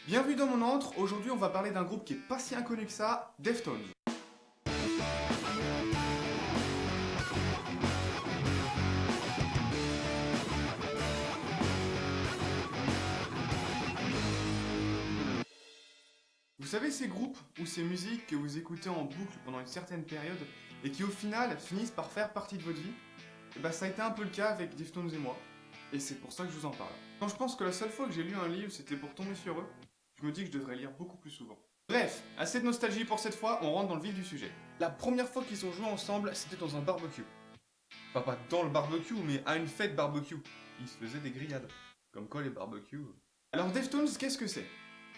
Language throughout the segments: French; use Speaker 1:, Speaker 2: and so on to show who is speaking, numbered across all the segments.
Speaker 1: Bienvenue dans mon antre, aujourd'hui on va parler d'un groupe qui est pas si inconnu que ça, Deftones. Vous savez ces groupes ou ces musiques que vous écoutez en boucle pendant une certaine période et qui au final finissent par faire partie de votre vie? Et bah ça a été un peu le cas avec Deftones et moi, et c'est pour ça que je vous en parle. Quand je pense que la seule fois que j'ai lu un livre c'était pour tomber sur eux, je me dis que je devrais lire beaucoup plus souvent. Bref, assez de nostalgie pour cette fois, on rentre dans le vif du sujet. La première fois qu'ils ont joué ensemble, c'était dans un barbecue. Enfin pas dans le barbecue, mais à une fête barbecue. Ils se faisaient des grillades. Comme quoi les barbecues... Alors Deftones, qu'est-ce que c'est?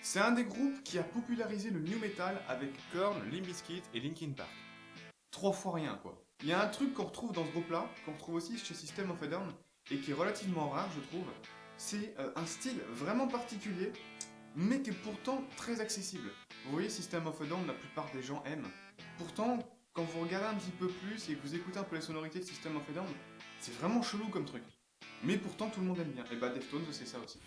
Speaker 1: C'est un des groupes qui a popularisé le new metal avec Korn, Limp Bizkit et Linkin Park. 3 fois rien quoi. Il y a un truc qu'on retrouve dans ce groupe-là, qu'on retrouve aussi chez System of a Down, et qui est relativement rare je trouve. C'est un style vraiment particulier, mais qui est pourtant très accessible. Vous voyez, System of a Down, la plupart des gens aiment. Pourtant, quand vous regardez un petit peu plus et que vous écoutez un peu les sonorités de System of a Down, c'est vraiment chelou comme truc. Mais pourtant, tout le monde aime bien. Et bah, Deftones, c'est ça aussi.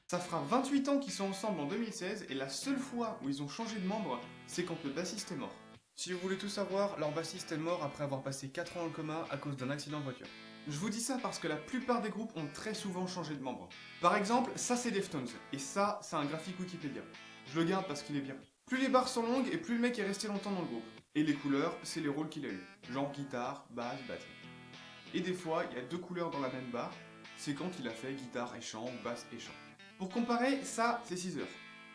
Speaker 1: Ça fera 28 ans qu'ils sont ensemble en 2016 et la seule fois où ils ont changé de membre, c'est quand le bassiste est mort. Si vous voulez tout savoir, leur bassiste est mort après avoir passé 4 ans en coma à cause d'un accident de voiture. Je vous dis ça parce que la plupart des groupes ont très souvent changé de membre. Par exemple, ça c'est Deftones, et ça, c'est un graphique Wikipédia. Je le garde parce qu'il est bien. Plus les barres sont longues et plus le mec est resté longtemps dans le groupe. Et les couleurs, c'est les rôles qu'il a eu. Genre guitare, basse, batterie. Et des fois, il y a 2 couleurs dans la même barre, c'est quand il a fait guitare et chant, basse et chant. Pour comparer, ça, c'est 6 heures.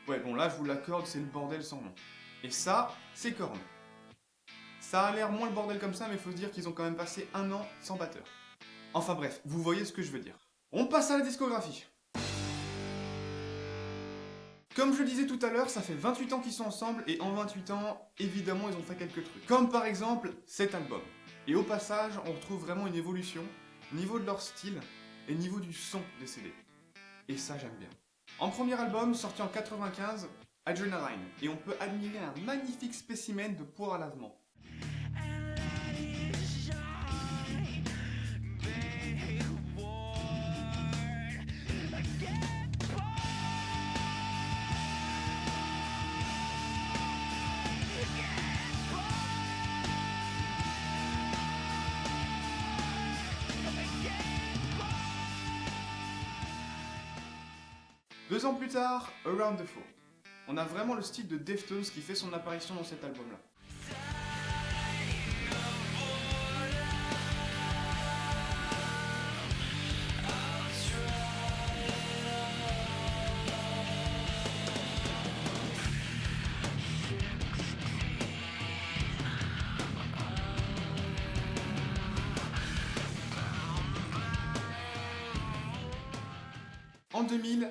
Speaker 1: Ouais, bon là, je vous l'accorde, c'est le bordel sans nom. Et ça, c'est Korn. Ça a l'air moins le bordel comme ça, mais faut se dire qu'ils ont quand même passé 1 an sans batteur. Enfin bref, vous voyez ce que je veux dire. On passe à la discographie. Comme je le disais tout à l'heure, ça fait 28 ans qu'ils sont ensemble, et en 28 ans, évidemment, ils ont fait quelques trucs. Comme par exemple, cet album. Et au passage, on retrouve vraiment une évolution, niveau de leur style, et niveau du son des CD. Et ça j'aime bien. En premier album, sorti en 95, Adrenaline, et on peut admirer un magnifique spécimen de poire à lavement. Deux ans plus tard, Around the Four. On a vraiment le style de Deftones qui fait son apparition dans cet album-là. En 2000,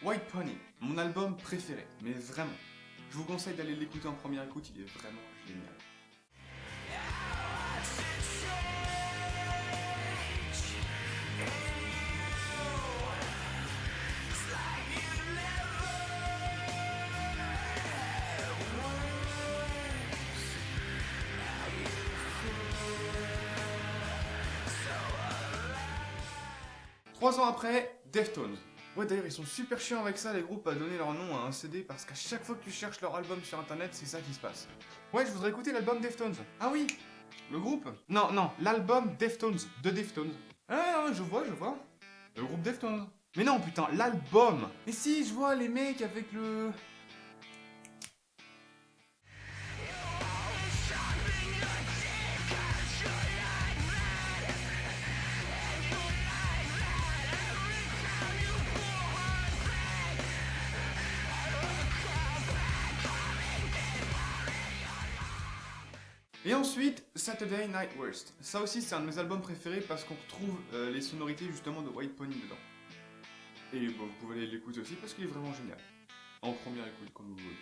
Speaker 1: White Pony, mon album préféré, mais vraiment. Je vous conseille d'aller l'écouter en première écoute, il est vraiment génial. Trois ans après, Deftones. Ouais d'ailleurs ils sont super chiants avec ça les groupes à donner leur nom à un CD parce qu'à chaque fois que tu cherches leur album sur internet c'est ça qui se passe. Ouais je voudrais écouter l'album Deftones. Ah oui, le groupe? Non, non, l'album Deftones, de Deftones. Ah je vois. Le groupe Deftones. Mais non putain, l'album. Mais si je vois les mecs avec le... Et ensuite, Saturday Night Worst. Ça aussi c'est un de mes albums préférés parce qu'on retrouve les sonorités justement de White Pony dedans. Et bon, vous pouvez aller l'écouter aussi parce qu'il est vraiment génial. En première écoute, comme vous voulez.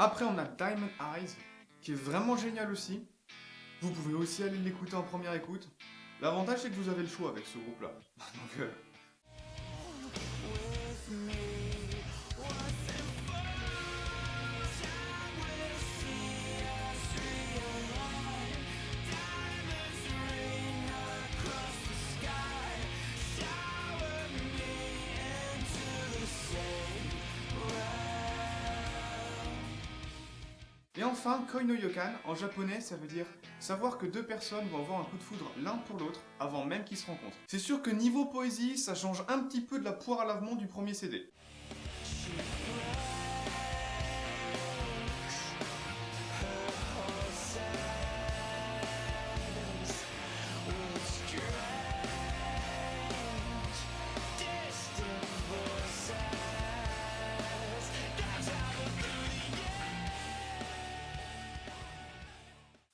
Speaker 1: Après, on a Diamond Eyes, qui est vraiment génial aussi. Vous pouvez aussi aller l'écouter en première écoute. L'avantage, c'est que vous avez le choix avec ce groupe-là. Donc, Et enfin, Koi no Yokan, en japonais, ça veut dire savoir que deux personnes vont avoir un coup de foudre l'un pour l'autre avant même qu'ils se rencontrent. C'est sûr que niveau poésie, ça change un petit peu de la poire à lavement du premier CD.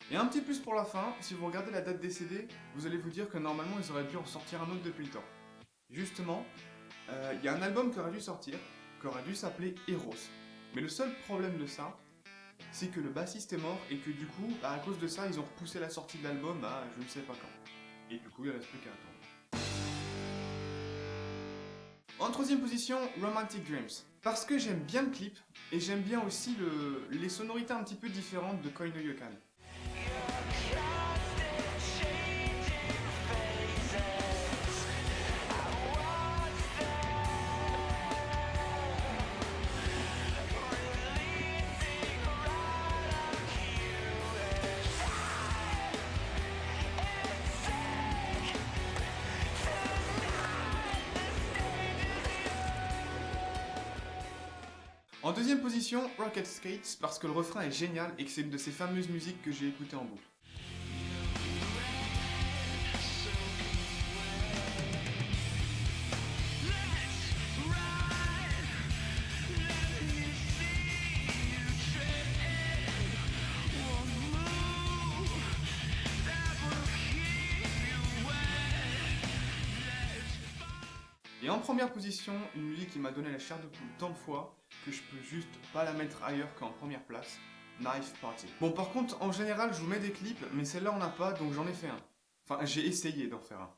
Speaker 1: Et un petit plus pour la fin, si vous regardez la date des CD, vous allez vous dire que normalement ils auraient dû en sortir un autre depuis le temps. Justement, il y a un album qui aurait dû sortir, qui aurait dû s'appeler Eros. Mais le seul problème de ça, c'est que le bassiste est mort et que du coup, à cause de ça, ils ont repoussé la sortie de l'album à je ne sais pas quand. Et du coup, il reste plus qu'à attendre. En troisième position, Romantic Dreams. Parce que j'aime bien le clip, et j'aime bien aussi les sonorités un petit peu différentes de Koi no Yokan. En deuxième position, Rocket Skates, parce que le refrain est génial et que c'est une de ces fameuses musiques que j'ai écoutées en boucle. Et en première position, une musique qui m'a donné la chair de poule tant de fois que je peux juste pas la mettre ailleurs qu'en première place, Knife Party. Bon, par contre, en général, je vous mets des clips, mais celle-là on n'a pas, donc j'en ai fait un. Enfin, j'ai essayé d'en faire un.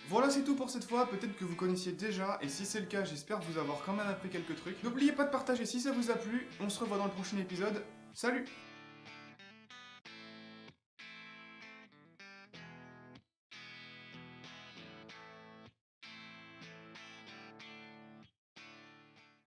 Speaker 1: Voilà, c'est tout pour cette fois, peut-être que vous connaissiez déjà, et si c'est le cas, j'espère vous avoir quand même appris quelques trucs. N'oubliez pas de partager si ça vous a plu, on se revoit dans le prochain épisode, salut!